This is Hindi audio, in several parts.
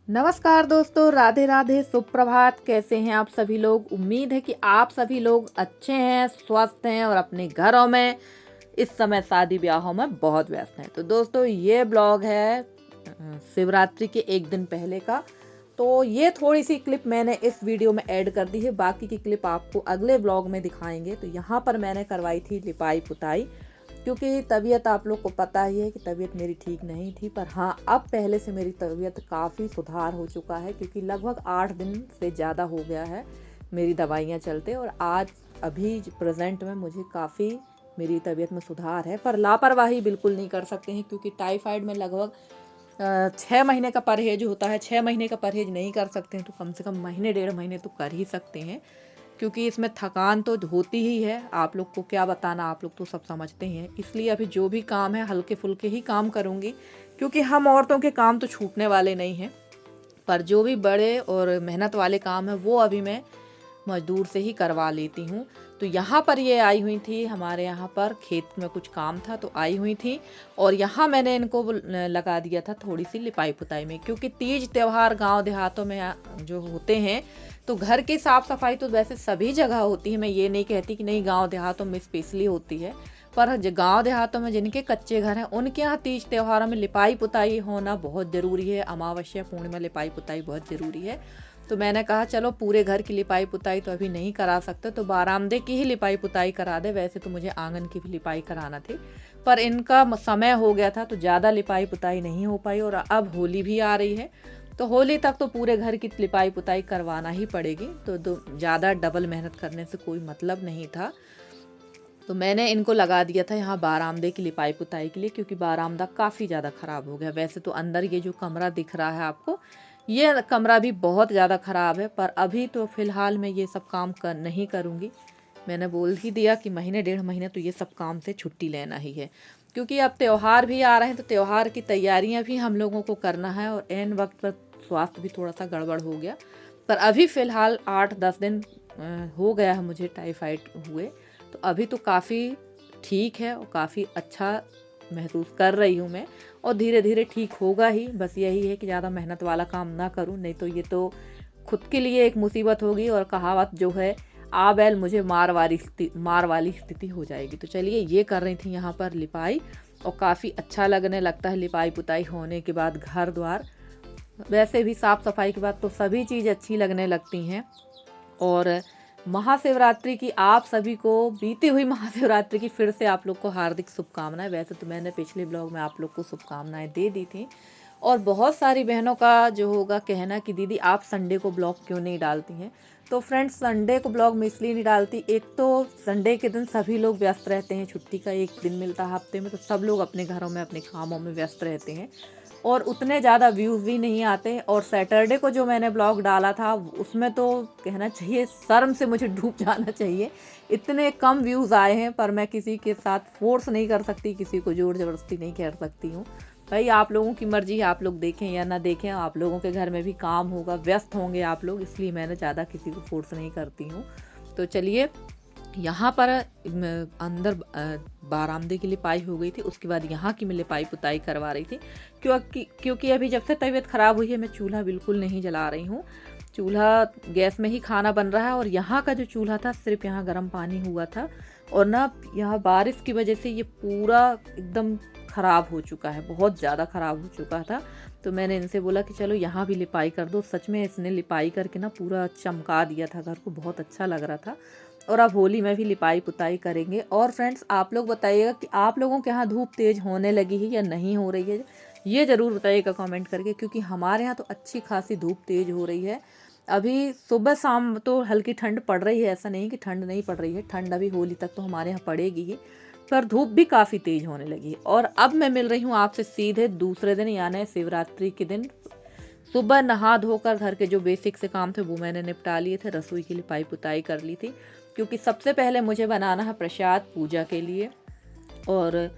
नमस्कार दोस्तों, राधे राधे, सुप्रभात। कैसे हैं आप सभी लोग? उम्मीद है कि आप सभी लोग अच्छे हैं, स्वस्थ हैं और अपने घरों में इस समय शादी ब्याहों में बहुत व्यस्त हैं। तो दोस्तों, ये ब्लॉग है शिवरात्रि के एक दिन पहले का। तो ये थोड़ी सी क्लिप मैंने इस वीडियो में ऐड कर दी है, बाकी की क्लिप आपको अगले ब्लॉग में दिखाएंगे। तो यहाँ पर मैंने करवाई थी लिपाई पुताई, क्योंकि तबीयत आप लोग को पता ही है कि तबीयत मेरी ठीक नहीं थी। पर हाँ, अब पहले से मेरी तबीयत काफ़ी सुधार हो चुका है, क्योंकि लगभग 8 दिन से ज़्यादा हो गया है मेरी दवाइयाँ चलते। और आज अभी प्रेजेंट में मुझे काफ़ी मेरी तबीयत में सुधार है। पर लापरवाही बिल्कुल नहीं कर सकते हैं, क्योंकि टाइफाइड में लगभग 6 महीने का परहेज होता है। 6 महीने का परहेज नहीं कर सकते हैं तो कम से कम महीने 1.5 महीने तो कर ही सकते हैं, क्योंकि इसमें थकान तो होती ही है। आप लोग को क्या बताना, आप लोग तो सब समझते ही हैं। इसलिए अभी जो भी काम है हल्के फुल्के ही काम करूँगी, क्योंकि हम औरतों के काम तो छूटने वाले नहीं हैं। पर जो भी बड़े और मेहनत वाले काम है वो अभी मैं मजदूर से ही करवा लेती हूँ। तो यहाँ पर ये आई हुई थी, हमारे यहाँ पर खेत में कुछ काम था तो आई हुई थी। और यहाँ मैंने इनको लगा दिया था थोड़ी सी लिपाई पुताई में, क्योंकि तीज त्यौहार गांव देहातों में जो होते हैं तो घर की साफ सफाई तो वैसे सभी जगह होती है। मैं ये नहीं कहती कि नहीं, गांव देहातों में स्पेशली होती है। पर गांव देहातों में जिनके कच्चे घर हैं उनके यहाँ तीज त्योहारों में लिपाई पुताई होना बहुत ज़रूरी है। अमावस्या पूर्णिमा लिपाई पुताई बहुत ज़रूरी है। तो मैंने कहा चलो पूरे घर की लिपाई पुताई तो अभी नहीं करा सकते, तो बारामदे की ही लिपाई पुताई करा दे। वैसे तो मुझे आंगन की भी लिपाई कराना थी, पर इनका समय हो गया था तो ज़्यादा लिपाई पुताई नहीं हो पाई। और अब होली भी आ रही है, तो होली तक तो पूरे घर की लिपाई पुताई करवाना ही पड़ेगी। तो ज़्यादा डबल मेहनत करने से कोई मतलब नहीं था। तो मैंने इनको लगा दिया था यहाँ बारामदे की लिपाई पुताई के लिए, क्योंकि बारामदा काफ़ी ज़्यादा ख़राब हो गया। वैसे तो अंदर ये जो कमरा दिख रहा है आपको, ये कमरा भी बहुत ज़्यादा ख़राब है। पर अभी तो फ़िलहाल मैं ये सब काम नहीं करूँगी। मैंने बोल ही दिया कि महीने 1.5 महीने तो ये सब काम से छुट्टी लेना ही है, क्योंकि अब त्यौहार भी आ रहे हैं। तो त्यौहार की तैयारियां भी हम लोगों को करना है, और एन वक्त पर स्वास्थ्य भी थोड़ा सा गड़बड़ हो गया। पर अभी फ़िलहाल 8-10 दिन हो गया है मुझे टाइफाइड हुए। तो अभी तो काफ़ी ठीक है और काफ़ी अच्छा महसूस कर रही हूँ मैं। और धीरे धीरे ठीक होगा ही। बस यही है कि ज़्यादा मेहनत वाला काम ना करूँ, नहीं तो ये तो खुद के लिए एक मुसीबत होगी। और कहावत जो है, आ बैल मुझे मार वाली स्थिति हो जाएगी। तो चलिए, ये कर रही थी यहाँ पर लिपाई, और काफ़ी अच्छा लगने लगता है लिपाई पुताई होने के बाद घर द्वार। वैसे भी साफ़ सफाई के बाद तो सभी चीज़ अच्छी लगने लगती हैं। और महाशिवरात्रि की आप सभी को, बीती हुई महाशिवरात्रि की फिर से आप लोग को हार्दिक शुभकामनाएं। वैसे तो मैंने पिछले ब्लॉग में आप लोग को शुभकामनाएं दे दी थी। और बहुत सारी बहनों का जो होगा कहना कि दीदी आप संडे को ब्लॉग क्यों नहीं डालती हैं। तो फ्रेंड्स, संडे को ब्लॉग मैं इसलिए नहीं डालती, एक तो संडे के दिन सभी लोग व्यस्त रहते हैं, छुट्टी का एक दिन मिलता है हफ्ते में, तो सब लोग अपने घरों में अपने कामों में व्यस्त रहते हैं और उतने ज़्यादा व्यूज़ भी नहीं आते। और सैटरडे को जो मैंने ब्लॉग डाला था उसमें तो कहना चाहिए शर्म से मुझे डूब जाना चाहिए, इतने कम व्यूज़ आए हैं। पर मैं किसी के साथ फोर्स नहीं कर सकती, किसी को जोर ज़बरदस्ती नहीं कर सकती हूँ। भाई आप लोगों की मर्जी, आप लोग देखें या ना देखें, आप लोगों के घर में भी काम होगा, व्यस्त होंगे आप लोग, इसलिए मैंने ज़्यादा किसी को फोर्स नहीं करती हूँ। तो चलिए, यहाँ पर अंदर बारामदे की लिपाई हो गई थी, उसके बाद यहाँ की मैं लिपाई पुताई करवा रही थी। क्योंकि अभी जब से तबीयत ख़राब हुई है मैं चूल्हा बिल्कुल नहीं जला रही हूँ। चूल्हा गैस में ही खाना बन रहा है। और यहाँ का जो चूल्हा था सिर्फ यहाँ गर्म पानी हुआ था, और ना यहाँ बारिश की वजह से ये पूरा एकदम ख़राब हो चुका है, बहुत ज़्यादा ख़राब हो चुका था। तो मैंने इनसे बोला कि चलो यहाँ भी लिपाई कर दो। सच में इसने लिपाई करके ना पूरा चमका दिया था घर को, बहुत अच्छा लग रहा था। और अब होली में भी लिपाई पुताई करेंगे। और फ्रेंड्स, आप लोग बताइएगा कि आप लोगों के यहाँ धूप तेज़ होने लगी है या नहीं हो रही है, ये ज़रूर बताइएगा कमेंट करके, क्योंकि हमारे यहाँ तो अच्छी खासी धूप तेज़ हो रही है। अभी सुबह शाम तो हल्की ठंड पड़ रही है, ऐसा नहीं कि ठंड नहीं पड़ रही है, ठंड अभी होली तक तो हमारे यहाँ पड़ेगी ही, पर धूप भी काफ़ी तेज़ होने लगी है। और अब मैं मिल रही हूँ आपसे सीधे दूसरे दिन, यानी शिवरात्रि के दिन। सुबह नहा धोकर घर के जो बेसिक से काम थे वो मैंने निपटा लिए थे, रसोई की लिपाई पुताई कर ली थी, क्योंकि सबसे पहले मुझे बनाना है प्रसाद पूजा के लिए। और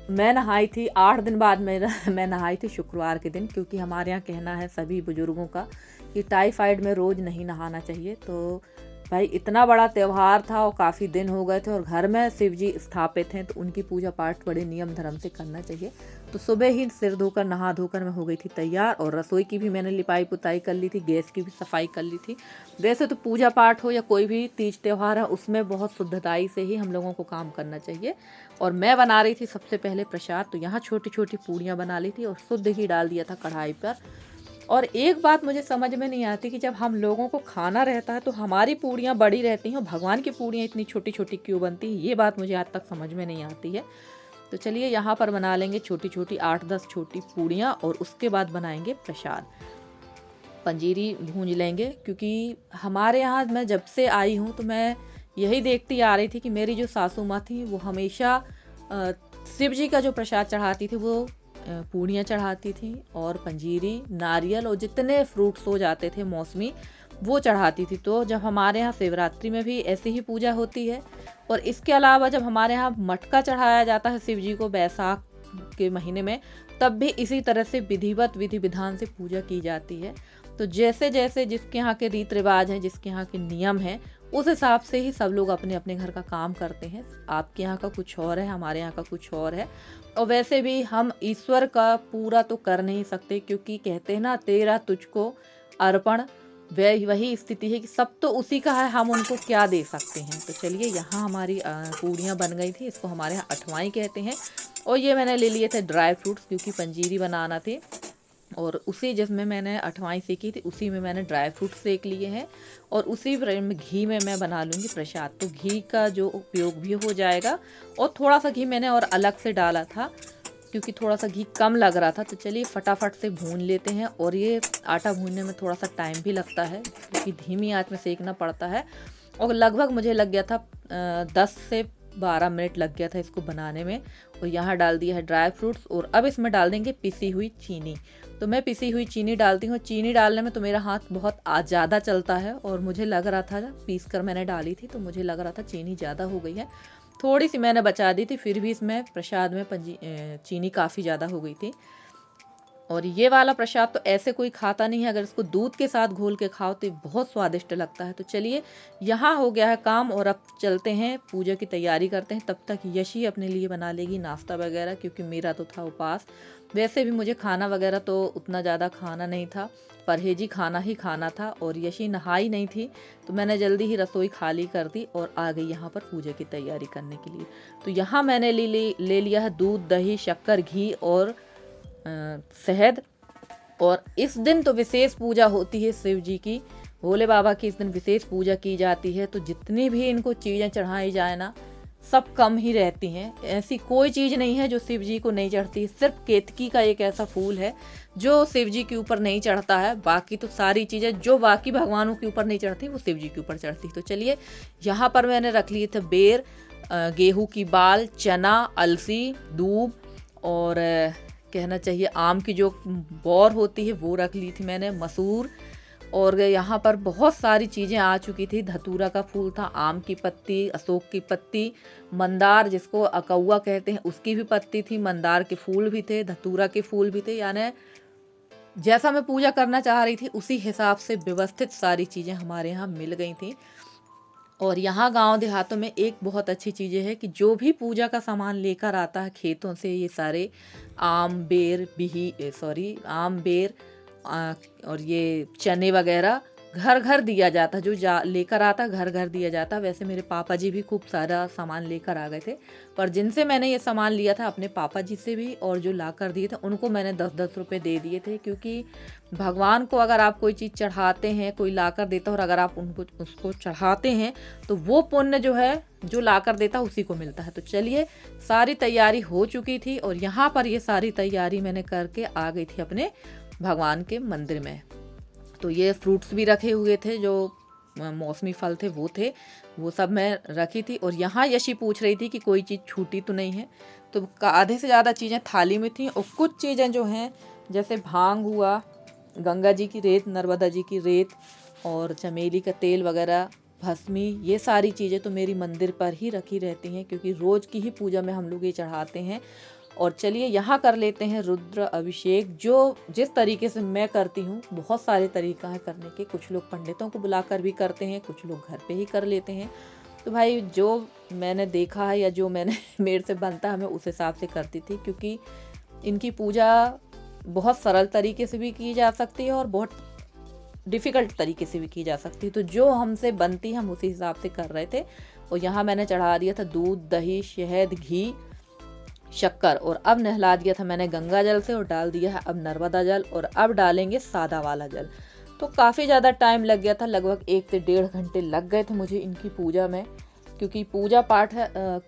मैं नहाई थी 8 दिन बाद मैं नहाई थी शुक्रवार के दिन, क्योंकि हमारे यहाँ कहना है सभी बुजुर्गों का कि टाइफाइड में रोज़ नहीं नहाना चाहिए। तो भाई इतना बड़ा त्यौहार था और काफ़ी दिन हो गए थे और घर में शिव जी स्थापित हैं, तो उनकी पूजा पाठ बड़े नियम धर्म से करना चाहिए। तो सुबह ही सिर धोकर नहा धोकर मैं हो गई थी तैयार, और रसोई की भी मैंने लिपाई पुताई कर ली थी, गैस की भी सफाई कर ली थी। वैसे तो पूजा पाठ हो या कोई भी तीज त्यौहार है, उसमें बहुत शुद्धताई से ही हम लोगों को काम करना चाहिए। और मैं बना रही थी सबसे पहले प्रसाद, तो यहाँ छोटी छोटी पूड़ियाँ बना ली थी और शुद्ध ही डाल दिया था कढ़ाई पर। और एक बात मुझे समझ में नहीं आती कि जब हम लोगों को खाना रहता है तो हमारी पूड़ियाँ बड़ी रहती हैं और भगवान की पूड़ियाँ इतनी छोटी छोटी क्यों बनती हैं, ये बात मुझे आज तक समझ में नहीं आती है। तो चलिए यहाँ पर बना लेंगे छोटी छोटी 8-10 छोटी पूड़ियाँ और उसके बाद बनाएंगे प्रसाद। पंजीरी भूंज लेंगे, क्योंकि हमारे यहाँ मैं जब से आई हूँ तो मैं यही देखती आ रही थी कि मेरी जो सासू माँ थी वो हमेशा शिव जी का जो प्रसाद चढ़ाती थी वो पूड़ियाँ चढ़ाती थी, और पंजीरी, नारियल और जितने फ्रूट्स हो जाते थे मौसमी वो चढ़ाती थी। तो जब हमारे यहाँ शिवरात्रि में भी ऐसी ही पूजा होती है, और इसके अलावा जब हमारे यहाँ मटका चढ़ाया जाता है शिव जी को बैसाख के महीने में, तब भी इसी तरह से विधिवत विधि विधान से पूजा की जाती है। तो जैसे जैसे जिसके यहाँ के रीत रिवाज हैं, जिसके यहाँ के नियम हैं, उस हिसाब से ही सब लोग अपने अपने घर का काम करते हैं। आपके यहाँ का कुछ और है, हमारे यहाँ का कुछ और है। और वैसे भी हम ईश्वर का पूरा तो कर नहीं सकते, क्योंकि कहते हैं ना, तेरा तुझको अर्पण। वही स्थिति है कि सब तो उसी का है, हम उनको क्या दे सकते हैं। तो चलिए यहाँ हमारी पूड़ियाँ बन गई थी, इसको हमारे यहाँ अठवाई कहते हैं। और ये मैंने ले लिए थे ड्राई फ्रूट्स, क्योंकि पंजीरी बनाना थी, और उसी जिसमें मैंने अठवाई सेकी थी उसी में मैंने ड्राई फ्रूट सेक लिए हैं, और उसी घी में मैं बना लूँगी प्रसाद। तो घी का जो उपयोग भी हो जाएगा, और थोड़ा सा घी मैंने और अलग से डाला था क्योंकि थोड़ा सा घी कम लग रहा था। तो चलिए फटाफट से भून लेते हैं, और ये आटा भूनने में थोड़ा सा टाइम भी लगता है क्योंकि धीमी आंच में सेकना पड़ता है। और लगभग मुझे लग गया था 10 से 12 मिनट लग गया था इसको बनाने में। और यहाँ डाल दिया है ड्राई फ्रूट्स, और अब इसमें डाल देंगे पिसी हुई चीनी। तो मैं पिसी हुई चीनी डालती हूँ। चीनी डालने में तो मेरा हाथ बहुत ज़्यादा चलता है, और मुझे लग रहा था, पीस कर मैंने डाली थी तो मुझे लग रहा था चीनी ज़्यादा हो गई है। थोड़ी सी मैंने बचा दी थी, फिर भी इसमें प्रसाद में चीनी काफ़ी ज़्यादा हो गई थी। और ये वाला प्रसाद तो ऐसे कोई खाता नहीं है, अगर इसको दूध के साथ घोल के खाओ तो बहुत स्वादिष्ट लगता है। तो चलिए यहाँ हो गया है काम, और अब चलते हैं पूजा की तैयारी करते हैं। तब तक यशी अपने लिए बना लेगी नाश्ता वगैरह, क्योंकि मेरा तो था उपास। वैसे भी मुझे खाना वगैरह तो उतना ज़्यादा खाना नहीं था, परहेजी खाना ही खाना था। और यशी नहाई नहीं थी, तो मैंने जल्दी ही रसोई खाली कर दी और आ गई यहाँ पर पूजा की तैयारी करने के लिए। तो यहाँ मैंने ले लिया है दूध, दही, शक्कर, घी और शहद। और इस दिन तो विशेष पूजा होती है शिव जी की, भोले बाबा की इस दिन विशेष पूजा की जाती है। तो जितनी भी इनको चीज़ें चढ़ाई जाए ना, सब कम ही रहती हैं। ऐसी कोई चीज़ नहीं है जो शिव जी को नहीं चढ़ती। सिर्फ केतकी का एक ऐसा फूल है जो शिव जी के ऊपर नहीं चढ़ता है, बाकी तो सारी चीज़ें जो बाकी भगवानों के ऊपर नहीं चढ़ती वो शिव जी के ऊपर चढ़ती। तो चलिए यहाँ पर मैंने रख लिए थे बेर, गेहूँ की बाल, चना, अलसी, दूब, और कहना चाहिए आम की जो बौर होती है वो रख ली थी मैंने, मसूर। और यहाँ पर बहुत सारी चीज़ें आ चुकी थी। धतूरा का फूल था, आम की पत्ती, अशोक की पत्ती, मंदार जिसको अकौआ कहते हैं उसकी भी पत्ती थी, मंदार के फूल भी थे, धतूरा के फूल भी थे। यानी जैसा मैं पूजा करना चाह रही थी उसी हिसाब से व्यवस्थित सारी चीज़ें हमारे यहाँ मिल गई थी। और यहाँ गांव देहातों में एक बहुत अच्छी चीज़ है कि जो भी पूजा का सामान लेकर आता है खेतों से, ये सारे आम बेर और ये चने वगैरह घर घर दिया जाता, जो लेकर आता घर घर दिया जाता। वैसे मेरे पापा जी भी खूब सारा सामान लेकर आ गए थे, पर जिनसे मैंने ये सामान लिया था अपने पापा जी से भी, और जो ला कर दिए थे उनको मैंने 10-10 रुपये दे दिए थे। क्योंकि भगवान को अगर आप कोई चीज़ चढ़ाते हैं, कोई ला कर देता है, और अगर आप उसको चढ़ाते हैं तो वो पुण्य जो है जो ला कर देता है उसी को मिलता है। तो चलिए सारी तैयारी हो चुकी थी, और यहाँ पर ये सारी तैयारी मैंने करके आ गई थी अपने भगवान के मंदिर में। तो ये फ्रूट्स भी रखे हुए थे, जो मौसमी फल थे वो सब मैं रखी थी। और यहाँ यशी पूछ रही थी कि कोई चीज़ छूटी तो नहीं है, तो आधे से ज़्यादा चीज़ें थाली में थी। और कुछ चीज़ें जो हैं जैसे भांग हुआ, गंगा जी की रेत, नर्मदा जी की रेत, और चमेली का तेल वगैरह, भस्मी, ये सारी चीज़ें तो मेरी मंदिर पर ही रखी रहती हैं, क्योंकि रोज़ की ही पूजा में हम लोग ये चढ़ाते हैं। और चलिए यहाँ कर लेते हैं रुद्र अभिषेक, जो जिस तरीके से मैं करती हूँ। बहुत सारे तरीका है करने के, कुछ लोग पंडितों को बुलाकर भी करते हैं, कुछ लोग घर पे ही कर लेते हैं। तो भाई जो मैंने देखा है या जो मैंने मेरे से बनता है मैं उस हिसाब से करती थी, क्योंकि इनकी पूजा बहुत सरल तरीके से भी की जा सकती है और बहुत डिफ़िकल्ट तरीके से भी की जा सकती है। तो जो हमसे बनती है हम उसी हिसाब से कर रहे थे। और यहाँ मैंने चढ़ा दिया था दूध, दही, शहद, घी, शक्कर, और अब नहला दिया था मैंने गंगा जल से और डाल दिया है अब नर्मदा जल, और अब डालेंगे सादा वाला जल। तो काफ़ी ज़्यादा टाइम लग गया था, लगभग 1 से 1.5 घंटे लग गए थे मुझे इनकी पूजा में, क्योंकि पूजा पाठ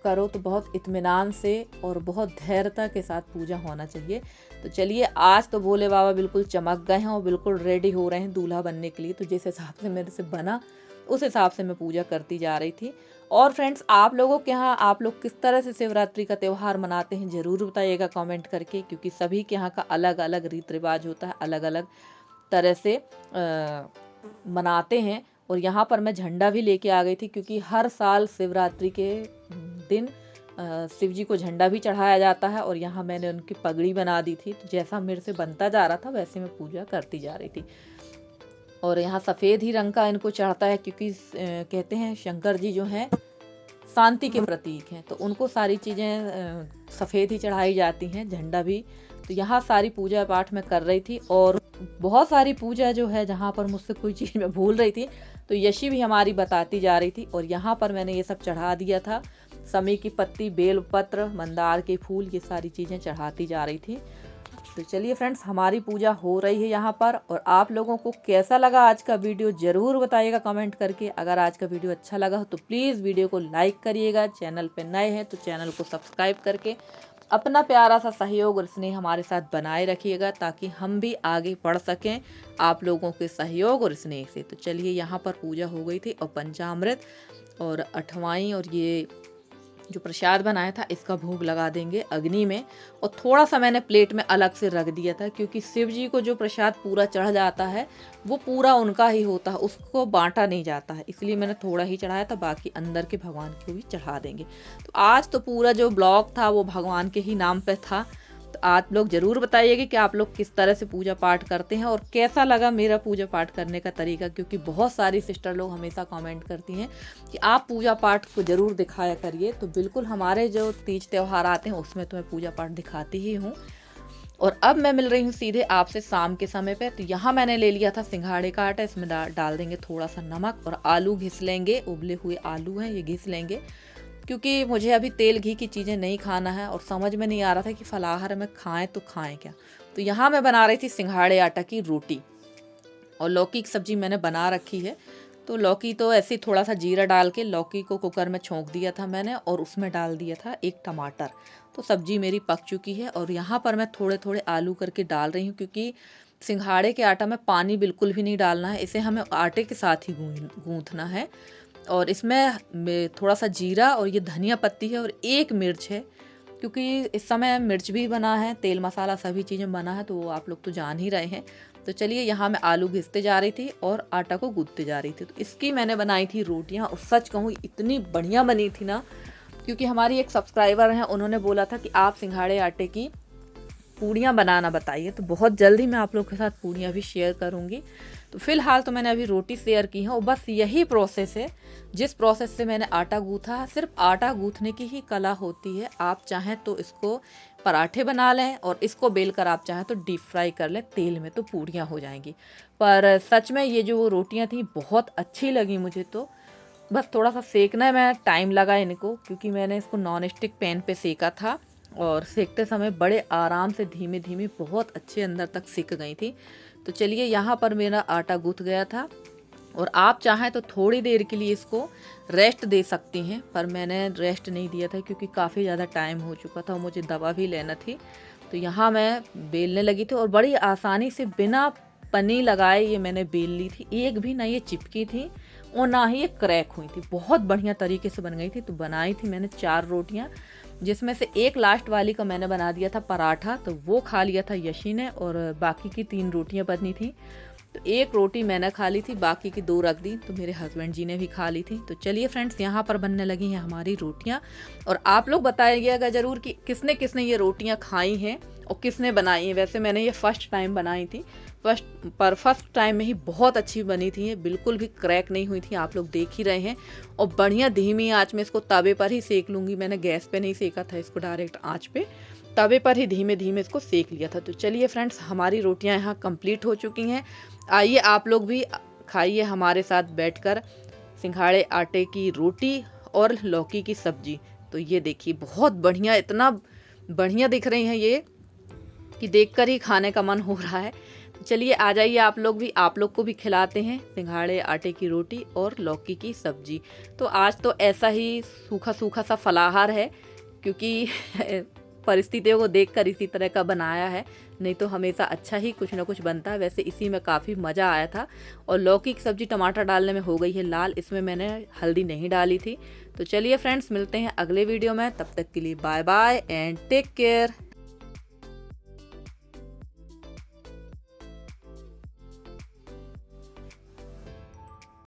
करो तो बहुत इत्मीनान से और बहुत धैर्यता के साथ पूजा होना चाहिए। तो चलिए आज तो भोले बाबा बिल्कुल चमक गए हैं और बिल्कुल रेडी हो रहे हैं दूल्हा बनने के लिए। तो जिस हिसाब से मेरे से बना उस हिसाब से मैं पूजा करती जा रही थी। और फ्रेंड्स, आप लोगों के यहाँ आप लोग किस तरह से शिवरात्रि का त्यौहार मनाते हैं ज़रूर बताइएगा कमेंट करके, क्योंकि सभी के यहाँ का अलग अलग रीति रिवाज होता है, अलग अलग तरह से मनाते हैं। और यहाँ पर मैं झंडा भी लेके आ गई थी, क्योंकि हर साल शिवरात्रि के दिन शिव जी को झंडा भी चढ़ाया जाता है। और यहाँ मैंने उनकी पगड़ी बना दी थी, तो जैसा मेरे से बनता जा रहा था वैसे मैं पूजा करती जा रही थी। और यहाँ सफ़ेद ही रंग का इनको चढ़ता है, क्योंकि कहते हैं शंकर जी जो हैं शांति के प्रतीक हैं, तो उनको सारी चीज़ें सफ़ेद ही चढ़ाई जाती हैं, झंडा भी। तो यहाँ सारी पूजा पाठ मैं कर रही थी, और बहुत सारी पूजा जो है जहाँ पर मुझसे कोई चीज़ मैं भूल रही थी तो यशी भी हमारी बताती जा रही थी। और यहाँ पर मैंने ये सब चढ़ा दिया था, समी की पत्ती, बेल पत्र, मंदार के फूल, ये सारी चीज़ें चढ़ाती जा रही थी। तो चलिए फ्रेंड्स, हमारी पूजा हो रही है यहाँ पर। और आप लोगों को कैसा लगा आज का वीडियो ज़रूर बताइएगा कमेंट करके। अगर आज का वीडियो अच्छा लगा तो प्लीज़ वीडियो को लाइक करिएगा, चैनल पे नए हैं तो चैनल को सब्सक्राइब करके अपना प्यारा सा सहयोग और स्नेह हमारे साथ बनाए रखिएगा, ताकि हम भी आगे बढ़ सकें आप लोगों के सहयोग और स्नेह से। तो चलिए यहाँ पर पूजा हो गई थी, और पंचामृत और अठवाई और ये जो प्रसाद बनाया था इसका भोग लगा देंगे अग्नि में। और थोड़ा सा मैंने प्लेट में अलग से रख दिया था, क्योंकि शिव जी को जो प्रसाद पूरा चढ़ जाता है वो पूरा उनका ही होता है, उसको बांटा नहीं जाता है, इसलिए मैंने थोड़ा ही चढ़ाया था, बाकी अंदर के भगवान को भी चढ़ा देंगे। तो आज तो पूरा जो ब्लॉग था वो भगवान के ही नाम पे था। तो आप लोग ज़रूर बताइएगा कि आप लोग किस तरह से पूजा पाठ करते हैं और कैसा लगा मेरा पूजा पाठ करने का तरीका, क्योंकि बहुत सारी सिस्टर लोग हमेशा कमेंट करती हैं कि आप पूजा पाठ को ज़रूर दिखाया करिए। तो बिल्कुल हमारे जो तीज त्यौहार आते हैं उसमें तो मैं पूजा पाठ दिखाती ही हूँ। और अब मैं मिल रही हूँ सीधे आपसे शाम के समय पे। तो यहाँ मैंने ले लिया था सिंघाड़े का आटा, इसमें डाल देंगे थोड़ा सा नमक, और आलू घिस लेंगे, उबले हुए आलू हैं ये घिस लेंगे, क्योंकि मुझे अभी तेल घी की चीज़ें नहीं खाना है। और समझ में नहीं आ रहा था कि फलाहार में खाएं तो खाएं क्या। तो यहाँ मैं बना रही थी सिंघाड़े आटा की रोटी, और लौकी की सब्जी मैंने बना रखी है। तो लौकी तो ऐसे ही थोड़ा सा जीरा डाल के लौकी को कुकर में छोंक दिया था मैंने, और उसमें डाल दिया था 1 टमाटर। तो सब्जी मेरी पक चुकी है, और यहाँ पर मैं थोड़े थोड़े आलू करके डाल रही हूँ, क्योंकि सिंघाड़े के आटा में पानी बिल्कुल भी नहीं डालना है, इसे हमें आटे के साथ ही गूँथना है। और इसमें थोड़ा सा जीरा और ये धनिया पत्ती है और 1 मिर्च है, क्योंकि इस समय मिर्च भी बना है, तेल मसाला सभी चीज़ें बना है, तो आप लोग तो जान ही रहे हैं। तो चलिए यहाँ मैं आलू घिसते जा रही थी और आटा को गूँथते जा रही थी। तो इसकी मैंने बनाई थी रोटियाँ, और सच कहूँ इतनी बढ़िया बनी थी ना, क्योंकि हमारी एक सब्सक्राइबर हैं, उन्होंने बोला था कि आप सिंघाड़े आटे की पूड़ियाँ बनाना बताइए। तो बहुत जल्दी मैं आप लोग के साथ पूड़ियाँ भी शेयर करूँगी। तो फिलहाल तो मैंने अभी रोटी शेयर की है, और बस यही प्रोसेस है जिस प्रोसेस से मैंने आटा गूँथा है। सिर्फ आटा गूँथने की ही कला होती है। आप चाहें तो इसको पराठे बना लें, और इसको बेलकर आप चाहें तो डीप फ्राई कर लें तेल में, तो पूड़ियाँ हो जाएंगी। पर सच में ये जो रोटियाँ थी बहुत अच्छी लगी मुझे। तो बस थोड़ा सा सेकने में टाइम लगा इनको, क्योंकि मैंने इसको नॉन स्टिक पैन पे सेका था, और सेकते समय बड़े आराम से धीमे धीमे बहुत अच्छे अंदर तक सिक गई थी। तो चलिए यहाँ पर मेरा आटा गूँथ गया था, और आप चाहें तो थोड़ी देर के लिए इसको रेस्ट दे सकती हैं, पर मैंने रेस्ट नहीं दिया था क्योंकि काफ़ी ज़्यादा टाइम हो चुका था और मुझे दवा भी लेना थी। तो यहाँ मैं बेलने लगी थी, और बड़ी आसानी से बिना पन्नी लगाए ये मैंने बेल ली थी। एक भी ना ये चिपकी थी और ना ही ये क्रैक हुई थी, बहुत बढ़िया तरीके से बन गई थी। तो बनाई थी मैंने 4 रोटियाँ, जिसमें से एक लास्ट वाली का मैंने बना दिया था पराठा, तो वो खा लिया था यशी ने, और बाकी की 3 रोटियाँ बनी थी। तो एक रोटी मैंने खा ली थी, बाकी की 2 रख दी, तो मेरे हस्बैंड जी ने भी खा ली थी। तो चलिए फ्रेंड्स, यहाँ पर बनने लगी हैं हमारी रोटियाँ, और आप लोग बताइएगा ज़रूर कि किसने किसने ये रोटियाँ खाई हैं और किसने बनाई हैं। वैसे मैंने ये फर्स्ट टाइम बनाई थी, फर्स्ट टाइम में ही बहुत अच्छी बनी थी, ये बिल्कुल भी क्रैक नहीं हुई थी, आप लोग देख ही रहे हैं। और बढ़िया धीमी आंच में इसको तवे पर ही सेक लूँगी, मैंने गैस पे नहीं सेका था इसको, डायरेक्ट आंच पे तवे पर ही धीमे धीमे इसको सेक लिया था। तो चलिए फ्रेंड्स, हमारी रोटियां यहाँ कंप्लीट हो चुकी हैं। आइए आप लोग भी खाइए हमारे साथ बैठकर सिंघाड़े आटे की रोटी और लौकी की सब्जी। तो ये देखिए बहुत बढ़िया, इतना बढ़िया दिख रही हैं ये कि देखकर ही खाने का मन हो रहा है। तो चलिए आ जाइए आप लोग भी, आप लोग को भी खिलाते हैं सिंघाड़े आटे की रोटी और लौकी की सब्जी। तो आज तो ऐसा ही सूखा सूखा सा फलाहार है, क्योंकि परिस्थितियों को देखकर इसी तरह का बनाया है, नहीं तो हमेशा अच्छा ही कुछ ना कुछ बनता है। वैसे इसी में काफ़ी मज़ा आया था। और लौकी की सब्ज़ी टमाटर डालने में हो गई है लाल, इसमें मैंने हल्दी नहीं डाली थी। तो चलिए फ्रेंड्स, मिलते हैं अगले वीडियो में, तब तक के लिए bye bye and take care.